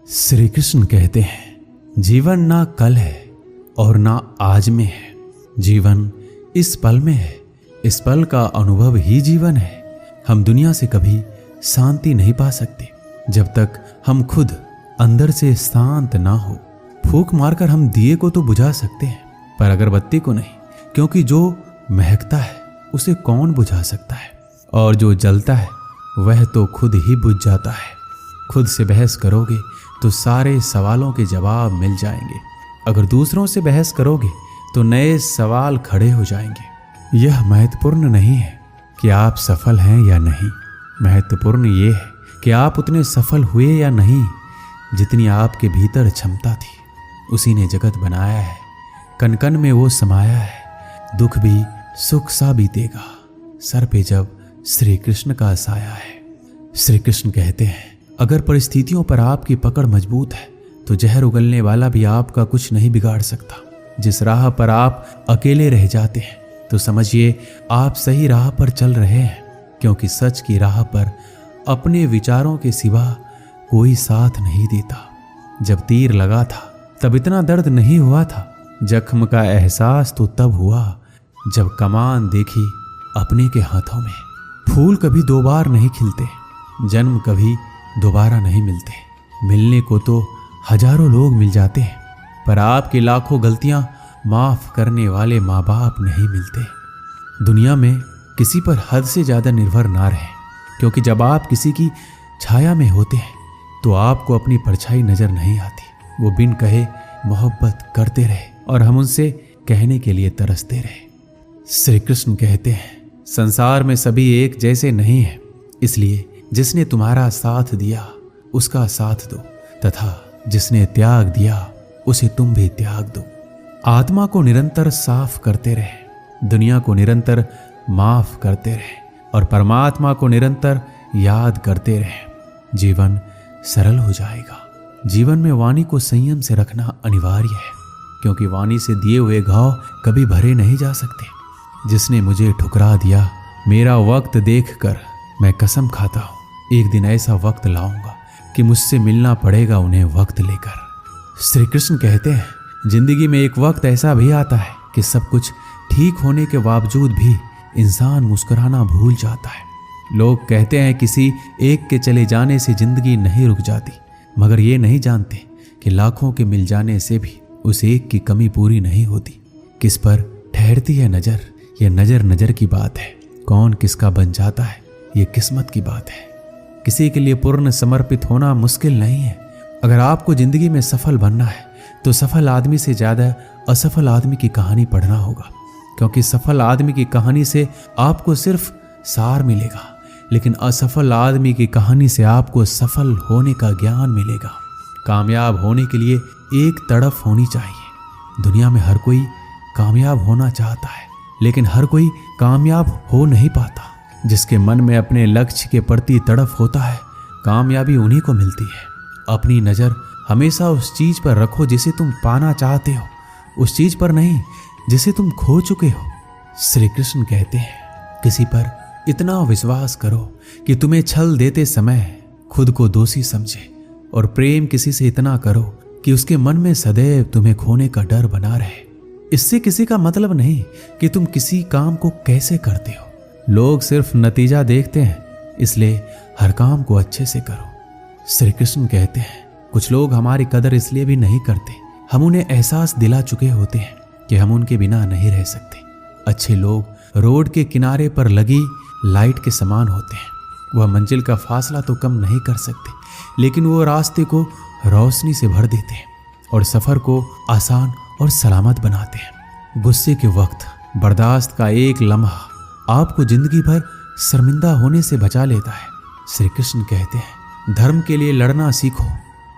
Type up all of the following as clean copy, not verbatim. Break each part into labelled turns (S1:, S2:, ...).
S1: श्री कृष्ण कहते हैं, जीवन ना कल है और ना आज में है, जीवन इस पल में है। इस पल का अनुभव ही जीवन है। हम दुनिया से कभी शांति नहीं पा सकते जब तक हम खुद अंदर से शांत ना हो। फूंक मारकर हम दिए को तो बुझा सकते हैं, पर अगरबत्ती को नहीं, क्योंकि जो महकता है उसे कौन बुझा सकता है, और जो जलता है वह तो खुद ही बुझ जाता है। खुद से बहस करोगे तो सारे सवालों के जवाब मिल जाएंगे। अगर दूसरों से बहस करोगे तो नए सवाल खड़े हो जाएंगे। यह महत्वपूर्ण नहीं है कि आप सफल हैं या नहीं, महत्वपूर्ण ये है कि आप उतने सफल हुए या नहीं जितनी आपके भीतर क्षमता थी। उसी ने जगत बनाया है, कन कन में वो समाया है। दुख भी सुख सा बीतेगा सर पे जब श्री कृष्ण का साया है। श्री कृष्ण कहते हैं, अगर परिस्थितियों पर आपकी पकड़ मजबूत है तो जहर उगलने वाला भी आपका कुछ नहीं बिगाड़ सकता। जिस राह पर आप अकेले रह जाते हैं तो समझिए आप सही राह पर चल रहे हैं, क्योंकि सच की राह पर अपने विचारों के सिवा कोई साथ नहीं देता। जब तीर लगा था तब इतना दर्द नहीं हुआ था, जख्म का एहसास तो तब हुआ जब कमान देखी अपने के हाथों में। फूल कभी दो बार नहीं खिलते, जन्म कभी दोबारा नहीं मिलते। मिलने को तो हजारों लोग मिल जाते हैं, पर आपकी लाखों गलतियां माफ करने वाले माँ बाप नहीं मिलते। दुनिया में किसी पर हद से ज्यादा निर्भर ना रहें, क्योंकि जब आप किसी की छाया में होते हैं तो आपको अपनी परछाई नजर नहीं आती। वो बिन कहे मोहब्बत करते रहे और हम उनसे कहने के लिए तरसते रहे। श्री कृष्ण कहते हैं, संसार में सभी एक जैसे नहीं है, इसलिए जिसने तुम्हारा साथ दिया उसका साथ दो, तथा जिसने त्याग दिया उसे तुम भी त्याग दो। आत्मा को निरंतर साफ करते रहे, दुनिया को निरंतर माफ करते रहे और परमात्मा को निरंतर याद करते रहे। जीवन सरल हो जाएगा। जीवन में वाणी को संयम से रखना अनिवार्य है, क्योंकि वाणी से दिए हुए घाव कभी भरे नहीं जा सकते। जिसने मुझे ठुकरा दिया, मेरा वक्त देखकर मैं कसम खाता हूँ एक दिन ऐसा वक्त लाऊंगा कि मुझसे मिलना पड़ेगा उन्हें वक्त लेकर। श्री कृष्ण कहते हैं, जिंदगी में एक वक्त ऐसा भी आता है कि सब कुछ ठीक होने के बावजूद भी इंसान मुस्कुराना भूल जाता है। लोग कहते हैं किसी एक के चले जाने से जिंदगी नहीं रुक जाती, मगर ये नहीं जानते कि लाखों के मिल जाने से भी उस एक की कमी पूरी नहीं होती। किस पर ठहरती है नजर, यह नजर नजर की बात है। कौन किसका बन जाता है ये किस्मत की बात है। किसी के लिए पूर्ण समर्पित होना मुश्किल नहीं है। अगर आपको जिंदगी में सफल बनना है तो सफल आदमी से ज्यादा असफल आदमी की कहानी पढ़ना होगा, क्योंकि सफल आदमी की कहानी से आपको सिर्फ सार मिलेगा, लेकिन असफल आदमी की कहानी से आपको सफल होने का ज्ञान मिलेगा। कामयाब होने के लिए एक तड़फ होनी चाहिए। दुनिया में हर कोई कामयाब होना चाहता है, लेकिन हर कोई कामयाब हो नहीं पाता। जिसके मन में अपने लक्ष्य के प्रति तड़फ होता है, कामयाबी उन्हीं को मिलती है। अपनी नज़र हमेशा उस चीज पर रखो जिसे तुम पाना चाहते हो, उस चीज पर नहीं जिसे तुम खो चुके हो। श्री कृष्ण कहते हैं, किसी पर इतना विश्वास करो कि तुम्हें छल देते समय खुद को दोषी समझे, और प्रेम किसी से इतना करो कि उसके मन में सदैव तुम्हें खोने का डर बना रहे। इससे किसी का मतलब नहीं कि तुम किसी काम को कैसे करते हो। लोग सिर्फ नतीजा देखते हैं, इसलिए हर काम को अच्छे से करो। श्री कृष्ण कहते हैं, कुछ लोग हमारी कदर इसलिए भी नहीं करते, हम उन्हें एहसास दिला चुके होते हैं कि हम उनके बिना नहीं रह सकते। अच्छे लोग रोड के किनारे पर लगी लाइट के समान होते हैं। वह मंजिल का फासला तो कम नहीं कर सकते, लेकिन वो रास्ते को रोशनी से भर देते हैं और सफर को आसान और सलामत बनाते हैं। गुस्से के वक्त बर्दाश्त का एक लम्हा आपको जिंदगी भर शर्मिंदा होने से बचा लेता है। श्री कृष्ण कहते हैं, धर्म के लिए लड़ना सीखो,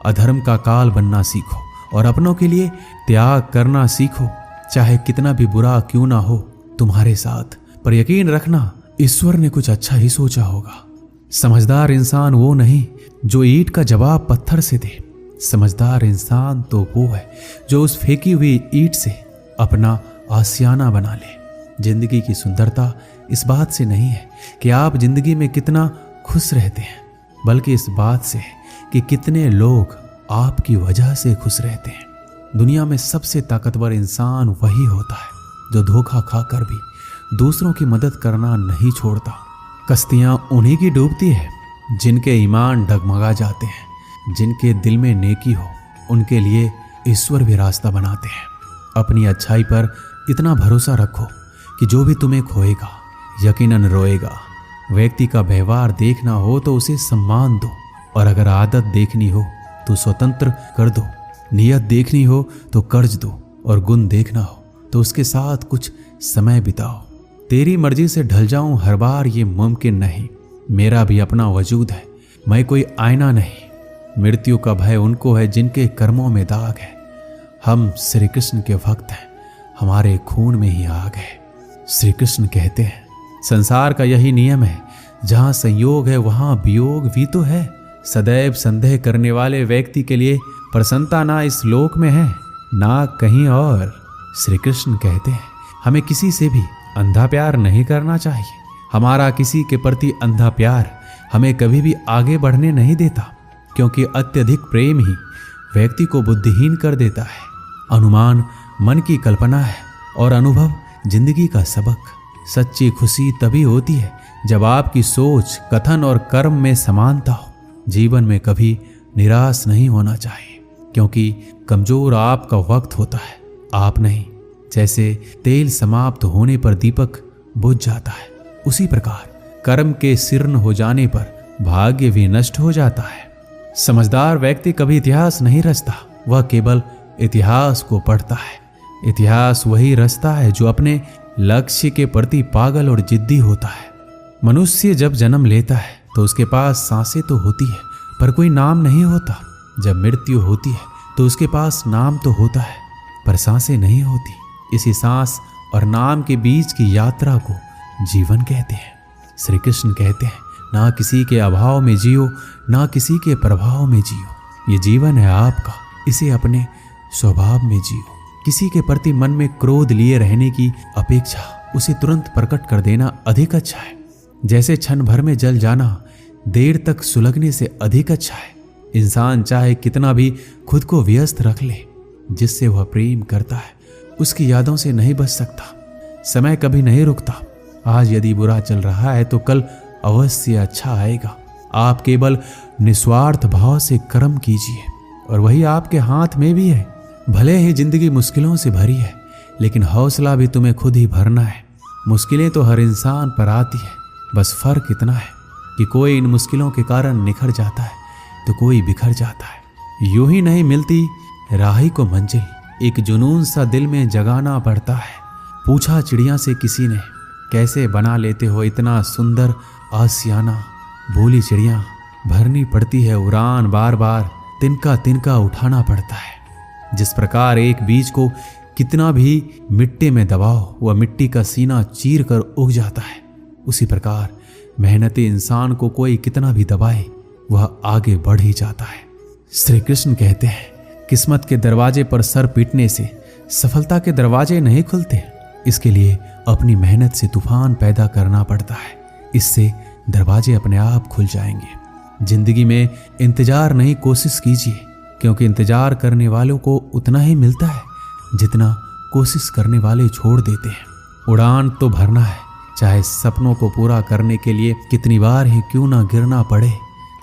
S1: अधर्म का काल बनना सीखो, और अपनों के लिए त्याग करना सीखो। चाहे कितना भी बुरा क्यों ना हो तुम्हारे साथ, पर यकीन रखना ईश्वर ने कुछ अच्छा ही सोचा होगा। समझदार इंसान वो नहीं जो ईंट का जवाब पत्थर से दे। समझदार इंसान तो वो है जो उस फेंकी हुई ईंट से अपना आशियाना बना ले। जिंदगी की सुंदरता इस बात से नहीं है कि आप जिंदगी में कितना खुश रहते हैं, बल्कि इस बात से है कि कितने लोग आपकी वजह से खुश रहते हैं। दुनिया में सबसे ताकतवर इंसान वही होता है जो धोखा खाकर भी दूसरों की मदद करना नहीं छोड़ता। कश्तियां उन्हीं की डूबती है जिनके ईमान डगमगा जाते हैं। जिनके दिल में नेकी हो उनके लिए ईश्वर भी रास्ता बनाते हैं। अपनी अच्छाई पर इतना भरोसा रखो कि जो भी तुम्हें खोएगा यकीनन रोएगा। व्यक्ति का व्यवहार देखना हो तो उसे सम्मान दो, और अगर आदत देखनी हो तो स्वतंत्र कर दो। नियत देखनी हो तो कर्ज दो, और गुण देखना हो तो उसके साथ कुछ समय बिताओ। तेरी मर्जी से ढल जाऊं हर बार ये मुमकिन नहीं। मेरा भी अपना वजूद है, मैं कोई आईना नहीं। मृत्यु का भय उनको है जिनके कर्मों में दाग है। हम श्री कृष्ण के भक्त हैं, हमारे खून में ही आग है। श्री कृष्ण कहते हैं संसार का यही नियम है, जहां संयोग है वहां वियोग भी तो है। सदैव संदेह करने वाले व्यक्ति के लिए प्रसन्नता ना इस लोक में है ना कहीं और। श्री कृष्ण कहते हैं हमें किसी से भी अंधा प्यार नहीं करना चाहिए। हमारा किसी के प्रति अंधा प्यार हमें कभी भी आगे बढ़ने नहीं देता, क्योंकि अत्यधिक प्रेम ही व्यक्ति को बुद्धिहीन कर देता है। अनुमान मन की कल्पना है और अनुभव जिंदगी का सबक। सच्ची खुशी तभी होती है जब आपकी सोच, कथन और कर्म में समानता हो। जीवन में कभी निराश नहीं होना चाहिए, क्योंकि कमजोर आपका वक्त होता है, आप नहीं। जैसे तेल समाप्त होने पर दीपक बुझ जाता है, उसी प्रकार कर्म के शीर्ण हो जाने पर भाग्य भी नष्ट हो जाता है। समझदार व्यक्ति कभी इतिहास नहीं रचता, वह केवल इतिहास को पढ़ता है। इतिहास वही रचता है जो अपने लक्ष्य के प्रति पागल और जिद्दी होता है। मनुष्य जब जन्म लेता है तो उसके पास सांसें तो होती है, पर कोई नाम नहीं होता। जब मृत्यु होती है तो उसके पास नाम तो होता है, पर सांसें नहीं होती। इसी सांस और नाम के बीच की यात्रा को जीवन कहते हैं। श्री कृष्ण कहते हैं ना किसी के अभाव में जियो, ना किसी के प्रभाव में जियो। ये जीवन है आपका, इसे अपने स्वभाव में जियो। किसी के प्रति मन में क्रोध लिए रहने की अपेक्षा उसे तुरंत प्रकट कर देना अधिक अच्छा है। जैसे क्षण भर में जल जाना देर तक सुलगने से अधिक अच्छा है। इंसान चाहे कितना भी खुद को व्यस्त रख ले, जिससे वह प्रेम करता है उसकी यादों से नहीं बच सकता। समय कभी नहीं रुकता। आज यदि बुरा चल रहा है तो कल अवश्य अच्छा आएगा। आप केवल निस्वार्थ भाव से कर्म कीजिए, और वही आपके हाथ में भी है। भले ही जिंदगी मुश्किलों से भरी है, लेकिन हौसला भी तुम्हें खुद ही भरना है। मुश्किलें तो हर इंसान पर आती है, बस फर्क इतना है कि कोई इन मुश्किलों के कारण निखर जाता है तो कोई बिखर जाता है। यूं ही नहीं मिलती राही को मंजिल, एक जुनून सा दिल में जगाना पड़ता है। पूछा चिड़िया से किसी ने, कैसे बना लेते हो इतना सुंदर आसियाना? बोली चिड़िया, भरनी पड़ती है उड़ान, बार बार तिनका तिनका उठाना पड़ता है। जिस प्रकार एक बीज को कितना भी मिट्टी में दबाओ वह मिट्टी का सीना चीर कर उग जाता है, उसी प्रकार मेहनती इंसान को कोई कितना भी दबाए वह आगे बढ़ ही जाता है। श्री कृष्ण कहते हैं किस्मत के दरवाजे पर सर पीटने से सफलता के दरवाजे नहीं खुलते। इसके लिए अपनी मेहनत से तूफान पैदा करना पड़ता है, इससे दरवाजे अपने आप खुल जाएंगे। जिंदगी में इंतजार नहीं, कोशिश कीजिए, क्योंकि इंतजार करने वालों को उतना ही मिलता है जितना कोशिश करने वाले छोड़ देते हैं। उड़ान तो भरना है, चाहे सपनों को पूरा करने के लिए कितनी बार ही क्यों ना गिरना पड़े,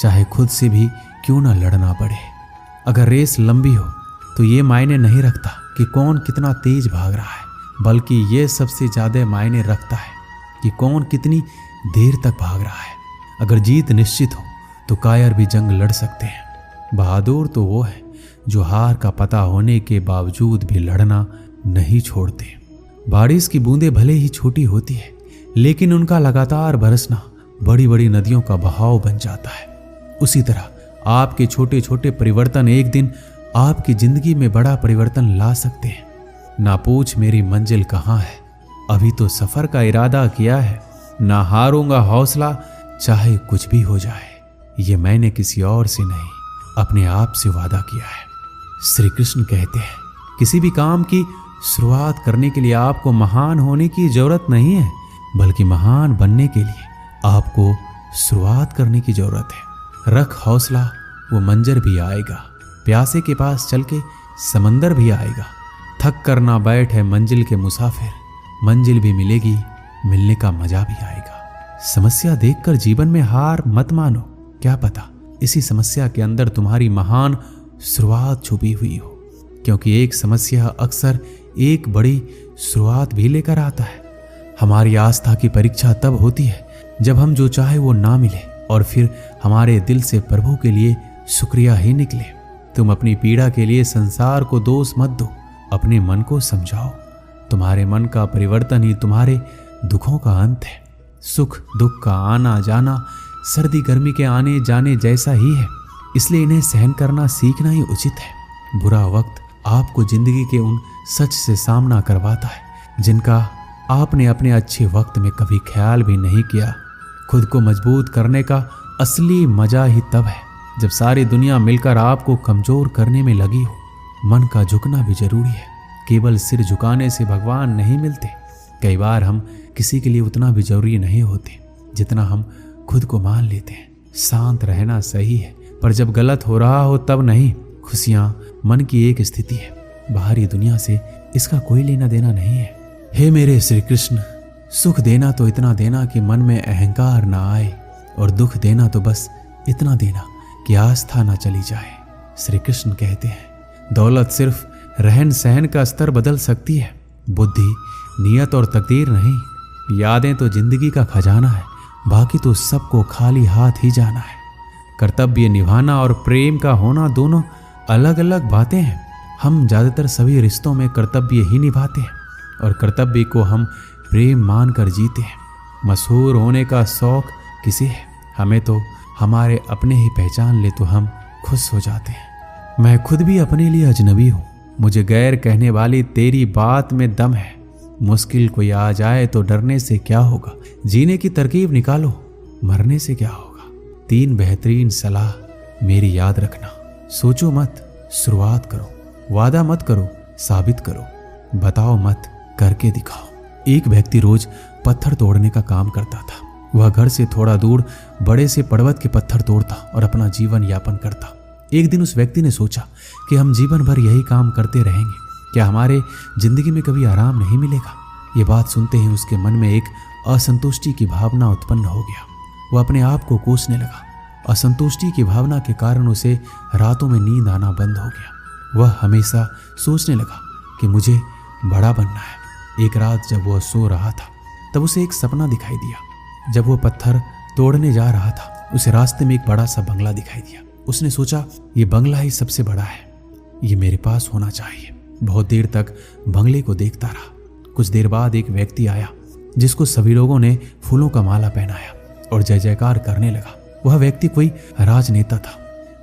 S1: चाहे खुद से भी क्यों ना लड़ना पड़े। अगर रेस लंबी हो तो ये मायने नहीं रखता कि कौन कितना तेज भाग रहा है, बल्कि ये सबसे ज्यादा मायने रखता है कि कौन कितनी देर तक भाग रहा है। अगर जीत निश्चित हो तो कायर भी जंग लड़ सकते हैं। बहादुर तो वो है जो हार का पता होने के बावजूद भी लड़ना नहीं छोड़ते। बारिश की बूंदें भले ही छोटी होती है, लेकिन उनका लगातार बरसना बड़ी बड़ी नदियों का बहाव बन जाता है। उसी तरह आपके छोटे छोटे परिवर्तन एक दिन आपकी जिंदगी में बड़ा परिवर्तन ला सकते हैं। ना पूछ मेरी मंजिल कहाँ है, अभी तो सफर का इरादा किया है। ना हारूंगा हौसला, चाहे कुछ भी हो जाए। ये मैंने किसी और से नहीं, अपने आप से वादा किया है। श्री कृष्ण कहते हैं किसी भी काम की शुरुआत करने के लिए आपको महान होने की जरूरत नहीं है, बल्कि महान बनने के लिए आपको शुरुआत करने की जरूरत है। रख हौसला, वो मंजर भी आएगा। प्यासे के पास चल के समंदर भी आएगा। थक कर ना बैठ है मंजिल के मुसाफिर, मंजिल भी मिलेगी, मिलने का मजा भी आएगा। समस्या देखकर जीवन में हार मत मानो, क्या पता इसी समस्या के अंदर तुम्हारी महान शुरुआत छुपी हुई हो, क्योंकि एक समस्या अक्सर एक बड़ी शुरुआत भी लेकर आता है। हमारी आस्था की परीक्षा तब होती है जब हम जो चाहे वो ना मिले और फिर हमारे दिल से प्रभु के लिए शुक्रिया ही निकले। तुम अपनी पीड़ा के लिए संसार को दोष मत दो, अपने मन को समझाओ। तुम्हारे मन का परिवर्तन ही तुम्हारे दुखों का अंत है। सुख दुख का आना जाना सर्दी गर्मी के आने जाने जैसा ही है, इसलिए इन्हें सहन करना सीखना ही उचित है। बुरा वक्त आपको जिंदगी के उन सच से सामना करवाता है जिनका आपने अपने अच्छे वक्त में कभी ख्याल भी नहीं किया। खुद को मजबूत करने का असली मजा ही तब है जब सारी दुनिया मिलकर आपको कमजोर करने में लगी हो। मन का झुकना भी जरूरी है, केवल सिर झुकाने से भगवान नहीं मिलते। कई बार हम किसी के लिए उतना भी जरूरी नहीं होते जितना हम खुद को मान लेते हैं। शांत रहना सही है, पर जब गलत हो रहा हो तब नहीं। खुशियां मन की एक स्थिति है, बाहरी दुनिया से इसका कोई लेना देना नहीं है। हे मेरे श्री कृष्ण, सुख देना तो इतना देना कि मन में अहंकार ना आए, और दुख देना तो बस इतना देना कि आस्था ना चली जाए। श्री कृष्ण कहते हैं, दौलत सिर्फ रहन सहन का स्तर बदल सकती है, बुद्धि नियत और तकदीर नहीं। यादें तो जिंदगी का खजाना है, बाकी तो सबको खाली हाथ ही जाना है। कर्तव्य निभाना और प्रेम का होना दोनों अलग अलग बातें हैं। हम ज़्यादातर सभी रिश्तों में कर्तव्य ही निभाते हैं और कर्तव्य को हम प्रेम मान कर जीते हैं। मशहूर होने का शौक किसे है? हमें तो हमारे अपने ही पहचान ले तो हम खुश हो जाते हैं। मैं खुद भी अपने लिए अजनबी हूँ, मुझे गैर कहने वाली तेरी बात में दम है। मुश्किल कोई आ जाए तो डरने से क्या होगा, जीने की तरकीब निकालो, मरने से क्या होगा। 3 बेहतरीन सलाह मेरी याद रखना। सोचो मत, शुरुआत करो। वादा मत करो, साबित करो। बताओ मत, करके दिखाओ। एक व्यक्ति रोज पत्थर तोड़ने का काम करता था। वह घर से थोड़ा दूर बड़े से पर्वत के पत्थर तोड़ता और अपना जीवन यापन करता। एक दिन उस व्यक्ति ने सोचा कि हम जीवन भर यही काम करते रहेंगे, क्या हमारे जिंदगी में कभी आराम नहीं मिलेगा। ये बात सुनते ही उसके मन में एक असंतुष्टि की भावना उत्पन्न हो गया। वह अपने आप को कोसने लगा। असंतुष्टि की भावना के कारण उसे रातों में नींद आना बंद हो गया। वह हमेशा सोचने लगा कि मुझे बड़ा बनना है। एक रात जब वह सो रहा था तब उसे एक सपना दिखाई दिया। जब वह पत्थर तोड़ने जा रहा था उसे रास्ते में एक बड़ा सा बंगला दिखाई दिया। उसने सोचा, ये बंगला ही सबसे बड़ा है, ये मेरे पास होना चाहिए। बहुत देर तक बंगले को देखता रहा। कुछ देर बाद एक व्यक्ति आया जिसको सभी लोगों ने फूलों का माला पहनाया और जय जयकार करने लगा। वह व्यक्ति कोई राजनेता था।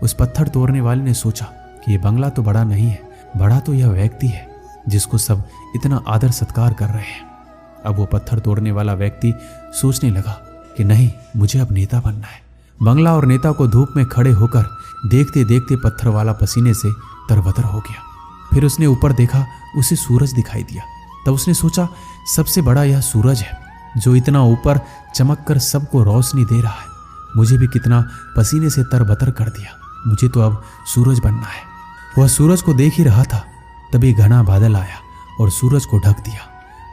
S1: उस पत्थर तोड़ने वाले ने सोचा कि ये बंगला तो बड़ा नहीं है, बड़ा तो यह व्यक्ति है जिसको सब इतना आदर सत्कार कर रहे हैं। अब वो पत्थर तोड़ने वाला व्यक्ति सोचने लगा कि नहीं, मुझे अब नेता बनना है। बंगला और नेता को धूप में खड़े होकर देखते देखते पत्थर वाला पसीने से तरबतर हो गया। फिर उसने ऊपर देखा, उसे सूरज दिखाई दिया। तब उसने सोचा, सबसे बड़ा यह सूरज है जो इतना ऊपर चमक कर सबको रोशनी दे रहा है। मुझे भी कितना पसीने से तरबतर कर दिया, मुझे तो अब सूरज बनना है। वह सूरज को देख ही रहा था, तभी घना बादल आया और सूरज को ढक दिया।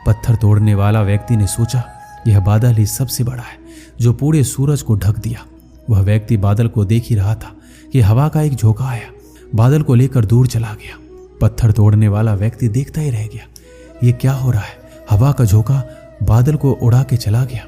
S1: पत्थर तोड़ने वाला व्यक्ति ने सोचा, यह बादल ही सबसे बड़ा है जो पूरे सूरज को ढक दिया। वह व्यक्ति बादल को देख ही रहा था कि हवा का एक झोंका आया, बादल को लेकर दूर चला गया। पत्थर तोड़ने वाला व्यक्ति देखता ही रह गया, ये क्या हो रहा है। हवा का झोंका बादल को उड़ा के चला गया।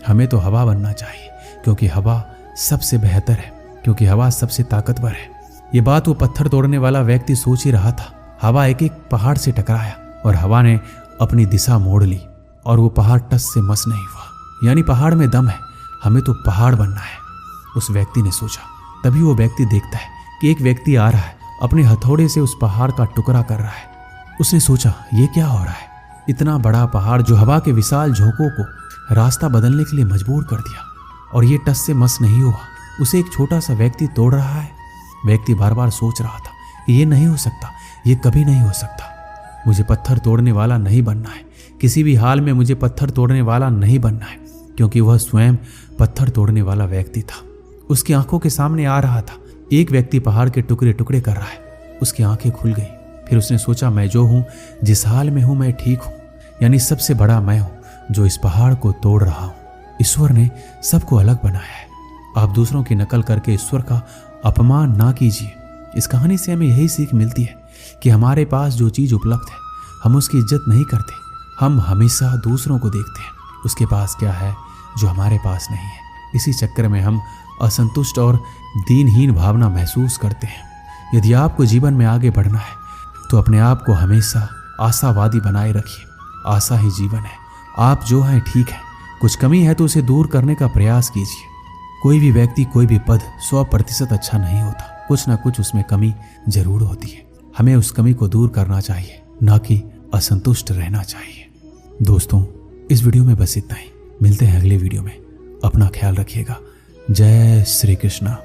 S1: हमें तो हवा बनना चाहिए, क्योंकि हवा सबसे बेहतर है, क्योंकि हवा सबसे ताकतवर है। ये बात वो पत्थर तोड़ने वाला व्यक्ति सोच ही रहा था। हवा एक एक पहाड़ से टकराया और हवा ने अपनी दिशा मोड़ ली और वो पहाड़ टस से मस नहीं हुआ। यानी पहाड़ में दम है, हमें तो पहाड़ बनना है, उस व्यक्ति ने सोचा। तभी वो व्यक्ति देखता है कि एक व्यक्ति आ रहा है, अपने हथौड़े से उस पहाड़ का टुकड़ा कर रहा है। उसने सोचा, ये क्या हो रहा है। इतना बड़ा पहाड़ जो हवा के विशाल झोंकों को रास्ता बदलने के लिए मजबूर कर दिया, और ये टस से मस नहीं हुआ, उसे एक छोटा सा व्यक्ति तोड़ रहा है। व्यक्ति बार बार सोच रहा था, ये नहीं हो सकता, ये कभी नहीं हो सकता। मुझे पत्थर तोड़ने वाला नहीं बनना है, किसी भी हाल में मुझे पत्थर तोड़ने वाला नहीं बनना है, क्योंकि वह स्वयं पत्थर तोड़ने वाला व्यक्ति था। उसकी आंखों के सामने आ रहा था, एक व्यक्ति पहाड़ के टुकड़े टुकड़े कर रहा है उसकी आंखें खुल गई। फिर उसने सोचा, मैं जो हूं, जिस हाल में हूं, मैं ठीक हूं। यानी सबसे बड़ा मैं हूं जो इस पहाड़ को तोड़ रहा हूं। ईश्वर ने सबको अलग बनाया है। आप दूसरों की नकल करके ईश्वर का अपमान ना कीजिए। इस कहानी से हमें यही सीख मिलती है कि हमारे पास जो चीज उपलब्ध है, हम उसकी इज्जत नहीं करते। हम हमेशा दूसरों को देखते हैं उसके पास क्या है जो हमारे पास नहीं है। इसी चक्कर में हम असंतुष्ट और दीनहीन भावना महसूस करते हैं। यदि आपको जीवन में आगे बढ़ना है तो अपने आप को हमेशा आशावादी बनाए रखिए। आशा ही जीवन है। आप जो हैं ठीक है, कुछ कमी है तो उसे दूर करने का प्रयास कीजिए। कोई भी व्यक्ति, कोई भी पद 100% अच्छा नहीं होता। कुछ ना कुछ उसमें कमी जरूर होती है। हमें उस कमी को दूर करना चाहिए, ना कि असंतुष्ट रहना चाहिए। दोस्तों, इस वीडियो में बस इतना ही। मिलते हैं अगले वीडियो में। अपना ख्याल रखिएगा। जय श्री कृष्णा।